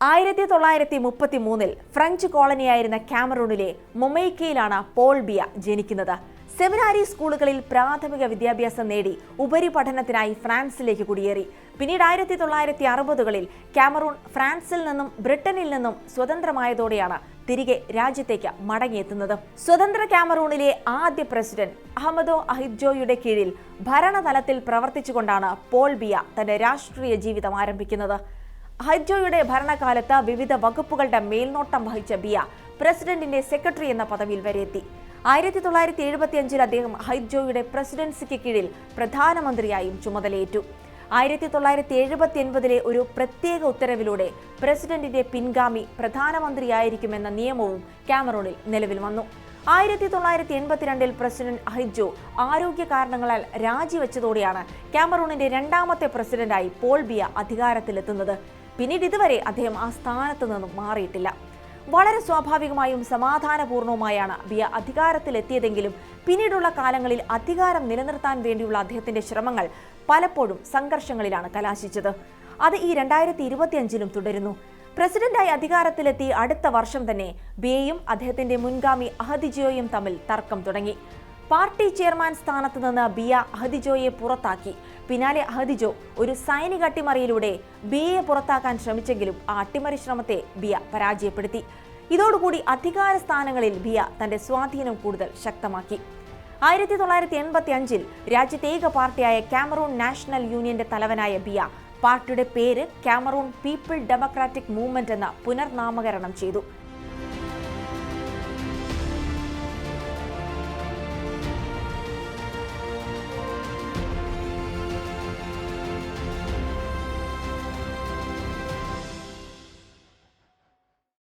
1933 French കോളനിയായിരുന്ന കാമറൂണിലെ മൊമൈക്കയിലാണ് Paul ബിയ ജനിക്കുന്നത്. സെമിനാരി സ്കൂളുകളിൽ പ്രാഥമിക വിദ്യാഭ്യാസം നേടി ഉപരിപഠനത്തിനായി ഫ്രാൻസിലേക്ക് കുടിയേറി. പിന്നീട് 1960കളിൽ കാമറൂൺ ഫ്രാൻസിൽ നിന്നും ബ്രിട്ടനിൽ നിന്നും സ്വതന്ത്രമായതോടെയാണ് തിരികെ രാജ്യത്തേക്ക് മടങ്ങിയെത്തുന്നത്. സ്വതന്ത്ര കാമറൂണിലെ ആദ്യ പ്രസിഡന്റ് അഹമ്മദോ അഹിദ്ജോയുടെ കീഴിൽ ഭരണതലത്തിൽ പ്രവർത്തിച്ചുകൊണ്ടാണ് പോൾ ബിയ തന്റെ രാഷ്ട്രീയ ജീവിതം ആരംഭിക്കുന്നത്. അഹിദ്ജോയുടെ ഭരണകാലത്ത് വിവിധ വകുപ്പുകളുടെ മേൽനോട്ടം വഹിച്ച ബിയ പ്രസിഡന്റിന്റെ സെക്രട്ടറി എന്ന പദവിയിൽ വരെ എത്തി. 1975 അദ്ദേഹം അഹിദ്ജോയുടെ പ്രസിഡൻസിക്ക് കീഴിൽ പ്രധാനമന്ത്രിയായും ചുമതലയേറ്റു. 1979 ഒരു പ്രത്യേക ഉത്തരവിലൂടെ പ്രസിഡന്റിന്റെ പിൻഗാമി പ്രധാനമന്ത്രിയായിരിക്കുമെന്ന നിയമവും കാമറൂണിൽ നിലവിൽ വന്നു. 1982 പ്രസിഡന്റ് അഹിദ്ജോ ആരോഗ്യ കാരണങ്ങളാൽ രാജിവെച്ചതോടെയാണ് കാമറൂണിന്റെ രണ്ടാമത്തെ പ്രസിഡന്റായി പോൾ ബിയ അധികാരത്തിലെത്തുന്നത്. പിന്നീട് ഇതുവരെ അദ്ദേഹം ആ സ്ഥാനത്ത് നിന്നും മാറിയിട്ടില്ല. വളരെ സ്വാഭാവികമായും സമാധാനപൂർണവുമായാണ് ബിയ അധികാരത്തിലെത്തിയതെങ്കിലും പിന്നീടുള്ള കാലങ്ങളിൽ അധികാരം നിലനിർത്താൻ വേണ്ടിയുള്ള അദ്ദേഹത്തിന്റെ ശ്രമങ്ങൾ പലപ്പോഴും സംഘർഷങ്ങളിലാണ് കലാശിച്ചത്. അത് ഈ 2025 തുടരുന്നു. പ്രസിഡന്റായി അധികാരത്തിലെത്തി അടുത്ത വർഷം തന്നെ ബിയയും അദ്ദേഹത്തിന്റെ മുൻഗാമി അഹദിജോയും തമ്മിൽ തർക്കം തുടങ്ങി. പാർട്ടി ചെയർമാൻ സ്ഥാനത്ത് നിന്ന് ബിയ അഹദിജോയെ പുറത്താക്കി. പിന്നാലെ അഹദിജോ ഒരു സൈനിക അട്ടിമറിയിലൂടെ ബിയയെ പുറത്താക്കാൻ ശ്രമിച്ചെങ്കിലും ആ അട്ടിമറി ശ്രമത്തെ ബിയ പരാജയപ്പെടുത്തി. ഇതോടുകൂടി അധികാര സ്ഥാനങ്ങളിൽ ബിയ തന്റെ സ്വാധീനം കൂടുതൽ ശക്തമാക്കി. 1985 രാജ്യത്തെ ഏക പാർട്ടിയായ കാമറൂൺ നാഷണൽ യൂണിയന്റെ തലവനായ ബിയ പാർട്ടിയുടെ പേര് കാമറൂൺ പീപ്പിൾ ഡെമോക്രാറ്റിക് മൂവ്മെന്റ് എന്ന് പുനർനാമകരണം ചെയ്തു.